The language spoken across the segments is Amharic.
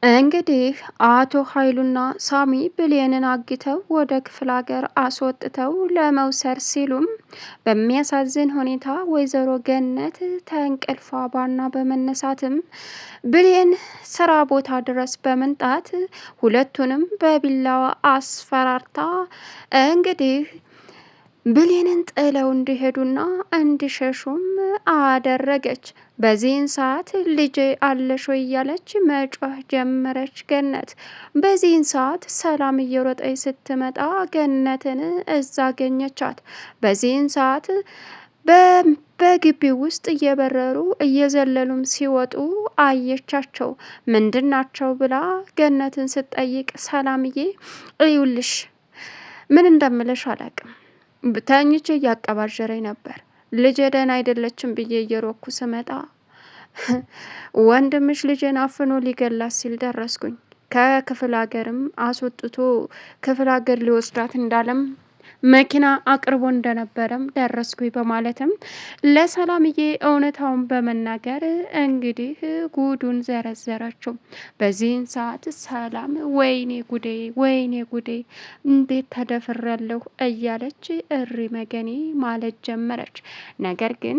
እንግዲህ አቶ ኃይሉና ሳሚ ብሌንን አግተው ወደ ክፍለ ሀገር አስወጥተው ለመውሰድ ሲሉም በሚያሳዝን ሁኔታ ወይዘሮ ገነት ተንቅልፏ ባና በመነሳትም ብሌን ስራ ቦታ ድረስ በመምጣት ሁለቱንም በቢላዋ አስፈራርታ እንግዲህ ብሌንን ጥለው እንዲሄዱና እንዲሸሹም አደረገች። በዚህን ሰዓት ልጅ አለሽ ወይ እያለች መጮህ ጀመረች ገነት። በዚህን ሰዓት ሰላም እየሮጠች ስትመጣ ገነትን እዛ አገኘቻት። በዚህን ሰዓት በግቢው ውስጥ እየበረሩ እየዘለሉም ሲወጡ አየቻቸው። ምንድናቸው ብላ ገነትን ስትጠይቅ ሰላምዬ እዩልሽ ምን እንደምልሽ አላቅም ተኝቼ እያቀባዠረኝ ነበር። ልጄ ደህና አይደለችም ብዬ እየሮኩ ስመጣ ወንድምሽ ልጄን አፍኖ ሊገላት ሲል ደረስኩኝ። ከክፍለ ሀገርም አስወጥቶ ክፍለ ሀገር ሊወስዳት እንዳለም መኪና አቅርቦ እንደነበረም ደረስኩኝ በማለትም ለሰላምዬ እውነታውን በመናገር እንግዲህ ጉዱን ዘረዘረችው። በዚህን ሰዓት ሰላም ወይኔ ጉዴ ወይኔ ጉዴ እንዴት ተደፍሬያለሁ እያለች እሪ መገኔ ማለት ጀመረች። ነገር ግን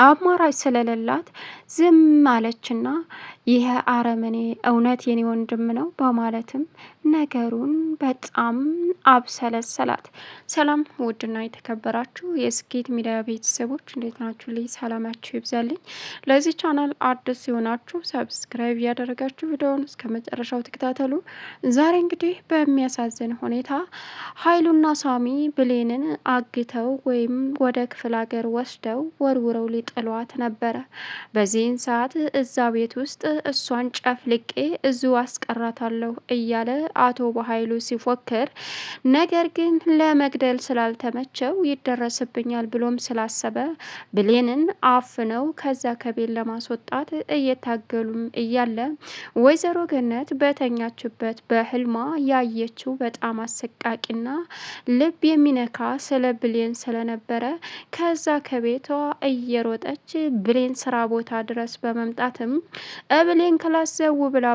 አማራጭ ስለሌላት ዝም አለችና ይሄ አረመኔ እውነት የኔ ወንድም ነው በማለትም ነገሩን በጣም አብሰለሰላት። ሰላም ውድና የተከበራችሁ የስኬት ሚዲያ ቤተሰቦች እንዴት ናችሁ? ልይ ሰላማችሁ ይብዛልኝ። ለዚህ ቻናል አዲስ ሲሆናችሁ ሰብስክራይብ እያደረጋችሁ ቪዲዮውን እስከ መጨረሻው ተከታተሉ። ዛሬ እንግዲህ በሚያሳዝን ሁኔታ ኃይሉና ሳሚ ብሌንን አግተው ወይም ወደ ክፍለ ሀገር ወስደው ወርውረው ሊጥሏት ነበረ። በዚህን ሰዓት እዛ ቤት ውስጥ እሷን ጨፍልቄ እዙ አስቀራታለሁ እያለ አቶ በኃይሉ ሲፎክር፣ ነገር ግን ለመግደል ስላልተመቸው ይደረስብኛል ብሎም ስላሰበ ብሌንን አፍነው ከዛ ከቤት ለማስወጣት እየታገሉም እያለ ወይዘሮ ገነት በተኛችበት በህልሟ ያየችው በጣም አሰቃቂና ልብ የሚነካ ስለ ብሌን ስለነበረ ከዛ ከቤቷ እየሮጠች ብሌን ስራ ቦታ ድረስ በመምጣትም ብሌን ክላስ ዘው ብላ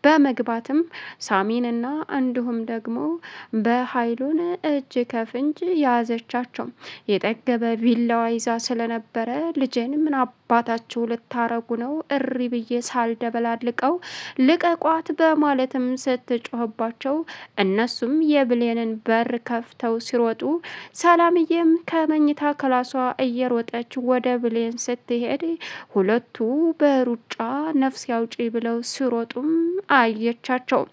በመግባትም ሳሚንና እንዲሁም ደግሞ በኃይሉን እጅ ከፍንጅ ያዘቻቸው። የጠገበ ቢላዋ ይዛ ስለነበረ ልጄን ምን አባታችሁ ልታረጉ ነው? እሪ ብዬ ሳልደበላልቀው ልቀቋት በማለትም ስትጮህባቸው እነሱም የብሌንን በር ከፍተው ሲሮጡ ሰላምዬም ከመኝታ ክላሷ እየሮጠች ወደ ብሌን ስትሄድ ሁለቱ በሩጫ ነፍስ ያውጪ ብለው ሲሮጡም አየቻቸው።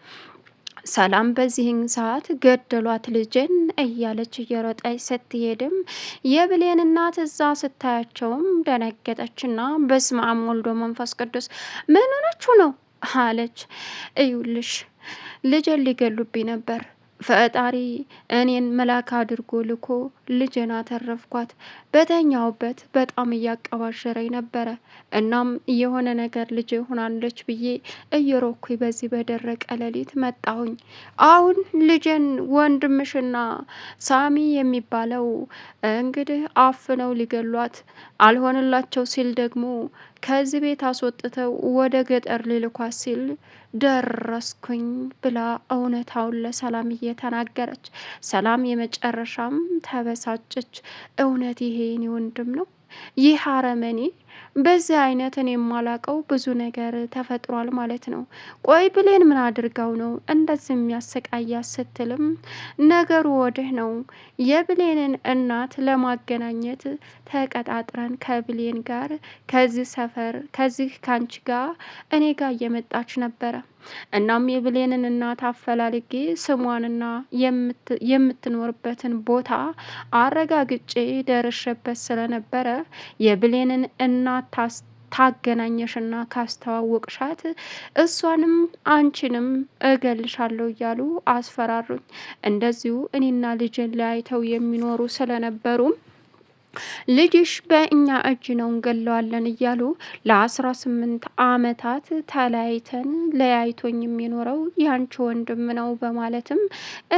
ሰላም በዚህን ሰዓት ገደሏት ልጅን እያለች እየሮጠች ስትሄድም የብሌን እናት እዛ ስታያቸውም ደነገጠችና በስመ አብ ወልድ መንፈስ ቅዱስ ምን ሆነችሁ ነው አለች። እዩልሽ ልጄን ሊገሉብኝ ነበር፣ ፈጣሪ እኔን መልአክ አድርጎ ልኮ ልጄን አተረፍኳት። በተኛውበት በጣም እያቀባሸረኝ ነበረ። እናም የሆነ ነገር ልጄ ሆናለች ብዬ እየሮኩኝ በዚህ በደረቀ ሌሊት መጣሁኝ። አሁን ልጄን ወንድምሽና ሳሚ የሚባለው እንግዲህ አፍነው ሊገሏት አልሆንላቸው ሲል ደግሞ ከዚህ ቤት አስወጥተው ወደ ገጠር ሊልኳት ሲል ደረስኩኝ ብላ እውነታውን ለሰላም እየተናገረች፣ ሰላም የመጨረሻም ተበሳጨች። እውነት ይሄ የኔ ወንድም ነው? ይህ አረመኔ በዚህ አይነት እኔ የማላቀው ብዙ ነገር ተፈጥሯል ማለት ነው። ቆይ ብሌን ምን አድርገው ነው እንደዚህ የሚያሰቃያት ስትልም ነገሩ ወድህ ነው። የብሌንን እናት ለማገናኘት ተቀጣጥረን ከብሌን ጋር ከዚህ ሰፈር ከዚህ ካንቺ ጋር እኔ ጋር እየመጣች ነበረ። እናም የብሌንን እናት አፈላልጌ ስሟንና የምትኖርበትን ቦታ አረጋግጬ ደርሼበት ስለነበረ የብሌንን እናት ታገናኘሽና ካስተዋወቅሻት እሷንም አንቺንም እገልሻለሁ እያሉ አስፈራሩኝ። እንደዚሁ እኔና ልጅን ለያይተው የሚኖሩ ስለነበሩ ልጅሽ በእኛ እጅ ነው እንገለዋለን እያሉ ለ18 አመታት ተለያይተን ለያይቶኝ የሚኖረው ያንቺ ወንድም ነው በማለትም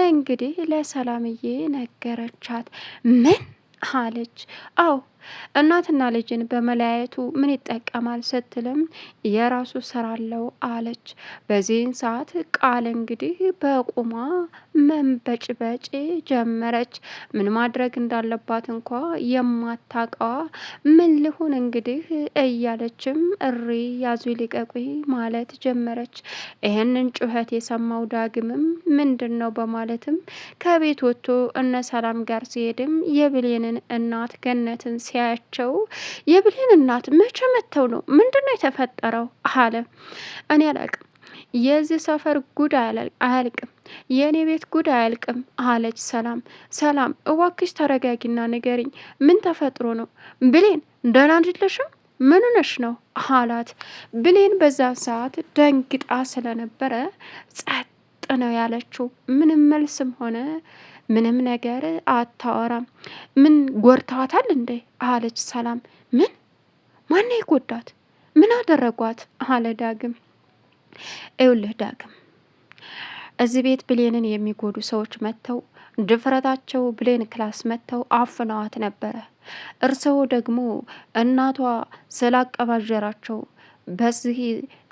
እንግዲህ ለሰላምዬ ነገረቻት። ምን አለች? አዎ እናትና ልጅን በመለያየቱ ምን ይጠቀማል ስትልም የራሱ ስራ አለው አለች። በዚህን ሰዓት ቃል እንግዲህ በቁሟ መንበጭበጭ ጀመረች። ምን ማድረግ እንዳለባት እንኳ የማታቀዋ ምን ልሁን እንግዲህ እያለችም እሪ ያዙ ልቀቁኝ ማለት ጀመረች። ይህንን ጩኸት የሰማው ዳግምም ምንድን ነው በማለትም ከቤት ወጥቶ እነ ሰላም ጋር ሲሄድም የብሌንን እናት ገነትን ሲያያቸው የብሌን እናት መቼ መጥተው ነው? ምንድን ነው የተፈጠረው? አለ። እኔ አላቅም፣ የዚህ ሰፈር ጉድ አያልቅም፣ የእኔ ቤት ጉድ አያልቅም አለች ሰላም። ሰላም እዋክሽ ተረጋጊና ንገሪኝ፣ ምን ተፈጥሮ ነው? ብሌን ደህና አይደለሽም? ምን ሆነሽ ነው አላት። ብሌን በዛ ሰዓት ደንግጣ ስለነበረ ጸጥ ነው ያለችው። ምንም መልስም ሆነ ምንም ነገር አታወራም። ምን ጎርተዋታል እንዴ አለች ሰላም። ምን ማን የጎዳት? ምን አደረጓት? አለ ዳግም። ይኸውልህ ዳግም፣ እዚህ ቤት ብሌንን የሚጎዱ ሰዎች መጥተው ድፍረታቸው ብሌን ክላስ መጥተው አፍነዋት ነበረ። እርስዎ ደግሞ እናቷ ስላቀባጀራቸው በዚህ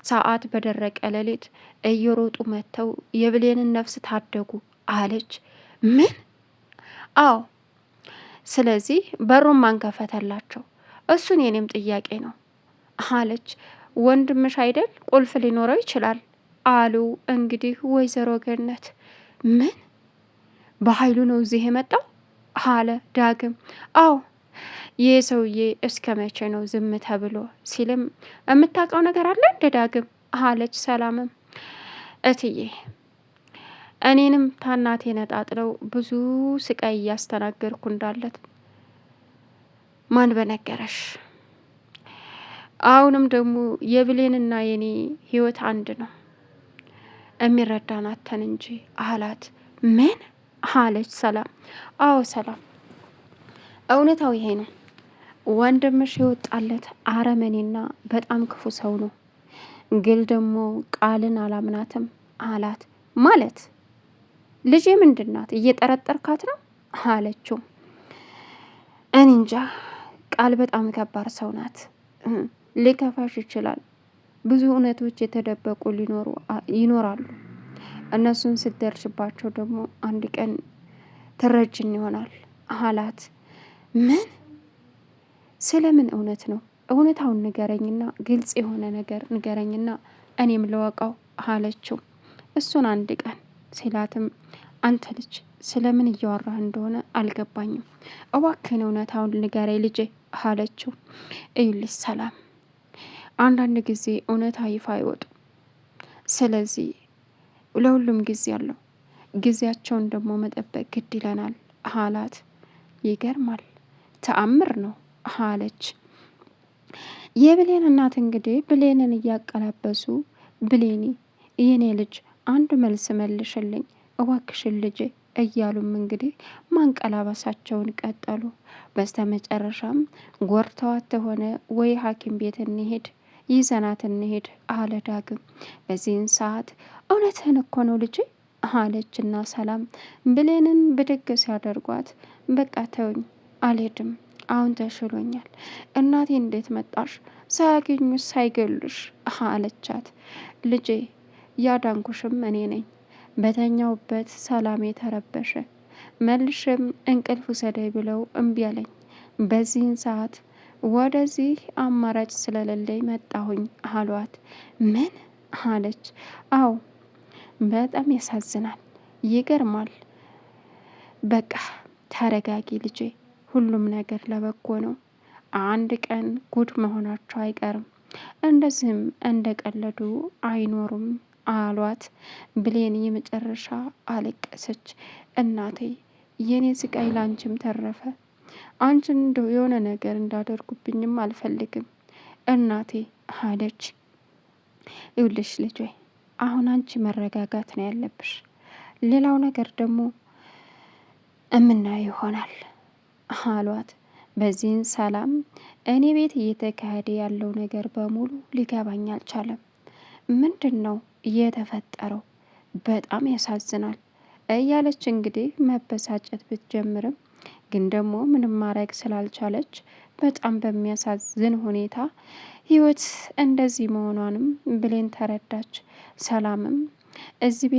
ሰዓት በደረቀ ሌሊት እየሮጡ መጥተው የብሌንን ነፍስ ታደጉ አለች። ምን? አዎ። ስለዚህ በሩን ማን ከፈተላቸው? እሱን የኔም ጥያቄ ነው አለች። ወንድምሽ አይደል? ቁልፍ ሊኖረው ይችላል አሉ እንግዲህ ወይዘሮ ገነት። ምን በኃይሉ ነው እዚህ የመጣው? አለ ዳግም። አዎ ይህ ሰውዬ እስከ መቼ ነው ዝም ተብሎ ሲልም የምታውቀው ነገር አለ እንደ ዳግም አለች ሰላምም። እትዬ እኔንም ታናቴ ነጣጥለው ብዙ ስቃይ እያስተናገርኩ እንዳለት ማን በነገረሽ? አሁንም ደግሞ የብሌንና የኔ ህይወት አንድ ነው፣ የሚረዳን አተን እንጂ አላት። ምን አለች ሰላም። አዎ ሰላም፣ እውነታው ይሄ ነው። ወንድምሽ የወጣለት አረመኔና በጣም ክፉ ሰው ነው፣ ግን ደግሞ ቃልን አላምናትም አላት። ማለት ልጄ ምንድናት? እየጠረጠርካት ነው አለችው። እኔ እንጃ፣ ቃል በጣም ከባድ ሰው ናት። ሊከፋሽ ይችላል። ብዙ እውነቶች የተደበቁ ይኖራሉ። እነሱን ስትደርሽባቸው ደግሞ አንድ ቀን ትረጅን ይሆናል አላት። ምን? ስለምን እውነት ነው? እውነታውን ንገረኝና ግልጽ የሆነ ነገር ንገረኝና እኔም ልወቀው አለችው። እሱን አንድ ቀን ሲላትም አንተ ልጅ ስለምን እያወራህ እንደሆነ አልገባኝም፣ እባክህን እውነታውን ንገረኝ ልጄ አለችው። እዩልሽ ሰላም፣ አንዳንድ ጊዜ እውነታ ይፋ አይወጡም። ስለዚህ ለሁሉም ጊዜ አለው፣ ጊዜያቸውን ደግሞ መጠበቅ ግድ ይለናል አላት። ይገርማል፣ ተአምር ነው አለች። የብሌን እናት እንግዲህ ብሌንን እያቀላበሱ ብሌኒ የኔ ልጅ አንድ መልስ መልሽልኝ እባክሽን ልጄ እያሉም እንግዲህ ማንቀላበሳቸውን ቀጠሉ። በስተመጨረሻም ጎርተዋት ሆነ ወይ ሐኪም ቤት እንሄድ ይዘናት እንሄድ አለ ዳግም። በዚህን ሰዓት እውነትህን እኮ ነው ልጄ አለችና ሰላም ብሌንን ብድግ ሲያደርጓት በቃ ተውኝ አልሄድም፣ አሁን ተሽሎኛል። እናቴ እንዴት መጣሽ? ሳያገኙሽ ሳይገሉሽ አለቻት። ልጄ ያዳንኩሽም እኔ ነኝ። በተኛውበት ሰላም የተረበሸ መልሽም እንቅልፍ ውሰደኝ ብለው እምቢ አለኝ። በዚህን ሰዓት ወደዚህ አማራጭ ስለሌለኝ መጣሁኝ አሏት። ምን አለች? አዎ በጣም ያሳዝናል፣ ይገርማል። በቃ ተረጋጊ ልጄ፣ ሁሉም ነገር ለበጎ ነው። አንድ ቀን ጉድ መሆናቸው አይቀርም። እንደዚህም እንደቀለዱ አይኖሩም አሏት። ብሌን የመጨረሻ አለቀሰች። እናቴ የኔ ስቃይ ላንቺም ተረፈ። አንቺን እንደው የሆነ ነገር እንዳደርጉብኝም አልፈልግም እናቴ አለች። ይኸውልሽ ልጅ ወይ አሁን አንቺ መረጋጋት ነው ያለብሽ። ሌላው ነገር ደግሞ እምናየው ይሆናል አሏት። በዚህን ሰላም እኔ ቤት እየተካሄደ ያለው ነገር በሙሉ ሊገባኝ አልቻለም። ምንድን ነው የተፈጠረው? በጣም ያሳዝናል እያለች እንግዲህ መበሳጨት ብትጀምርም ግን ደግሞ ምንም ማድረግ ስላልቻለች በጣም በሚያሳዝን ሁኔታ ህይወት እንደዚህ መሆኗንም ብሌን ተረዳች። ሰላምም እዚህ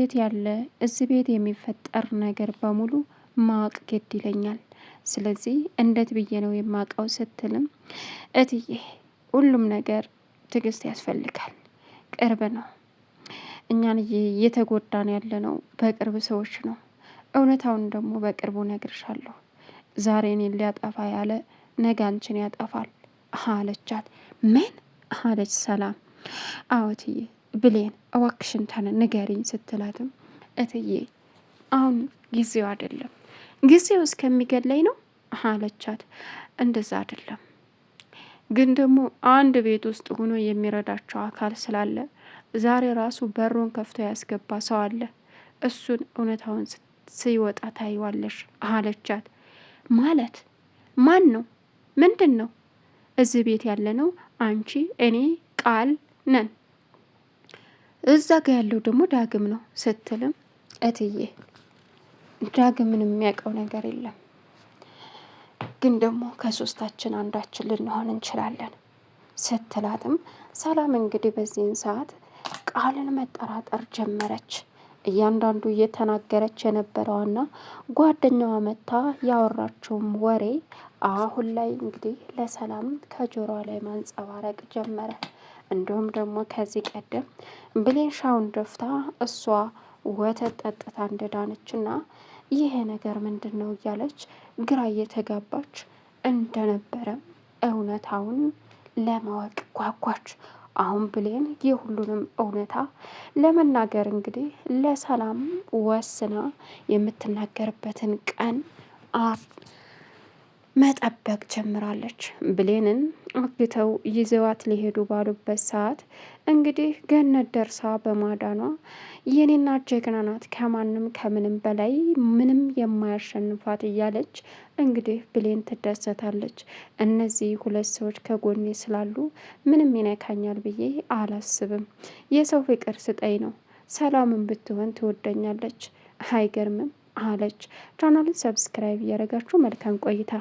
ቤት የሚፈጠር ነገር በሙሉ ማወቅ ግድ ይለኛል። ስለዚህ እንዴት ብዬ ነው የማውቀው ስትልም እትዬ ሁሉም ነገር ትዕግስት ያስፈልጋል። ቅርብ ነው። እኛን እየተጎዳን ያለ ነው በቅርብ ሰዎች ነው። እውነታውን ደግሞ በቅርቡ ነግርሻለሁ። ዛሬ እኔን ሊያጠፋ ያለ ነገ አንቺን ያጠፋል አለቻት። ምን አለች ሰላም? አዎ እትዬ ብሌን እዋክሽን ንገሪኝ ስትላትም እትዬ አሁን ጊዜው አይደለም፣ ጊዜው እስከሚገለኝ ነው አለቻት። እንደዛ አይደለም ግን ደግሞ አንድ ቤት ውስጥ ሆኖ የሚረዳቸው አካል ስላለ ዛሬ ራሱ በሩን ከፍቶ ያስገባ ሰው አለ። እሱን እውነታውን ሲወጣ ታይዋለሽ አለቻት። ማለት ማን ነው? ምንድን ነው? እዚህ ቤት ያለ ነው አንቺ፣ እኔ፣ ቃል ነን። እዛ ጋ ያለው ደግሞ ዳግም ነው ስትልም እትዬ ዳግምን የሚያውቀው ነገር የለም፣ ግን ደግሞ ከሶስታችን አንዳችን ልንሆን እንችላለን ስትላትም ሰላም እንግዲህ በዚህን ሰዓት ቃልን መጠራጠር ጀመረች። እያንዳንዱ እየተናገረች የነበረዋና ጓደኛዋ መታ ያወራችውም ወሬ አሁን ላይ እንግዲህ ለሰላም ከጆሮዋ ላይ ማንጸባረቅ ጀመረ። እንዲሁም ደግሞ ከዚህ ቀደም ብሌን ሻውን ደፍታ እሷ ወተት ጠጥታ እንደዳነችና ይሄ ነገር ምንድን ነው እያለች ግራ እየተጋባች እንደነበረ እውነታውን ለማወቅ ጓጓች። አሁን ብሌን የሁሉንም እውነታ ለመናገር እንግዲህ ለሰላም ወስና የምትናገርበትን ቀን መጠበቅ ጀምራለች። ብሌንን አግተው ይዘዋት ሊሄዱ ባሉበት ሰዓት እንግዲህ ገነት ደርሳ በማዳኗ የኔና ጀግና ናት፣ ከማንም ከምንም በላይ ምንም የማያሸንፋት እያለች እንግዲህ ብሌን ትደሰታለች። እነዚህ ሁለት ሰዎች ከጎኔ ስላሉ ምንም ይነካኛል ብዬ አላስብም። የሰው ፍቅር ስጠኝ ነው። ሰላምን ብትሆን ትወደኛለች፣ አይገርምም አለች። ቻናሉን ሰብስክራይብ እያደረጋችሁ መልካም ቆይታ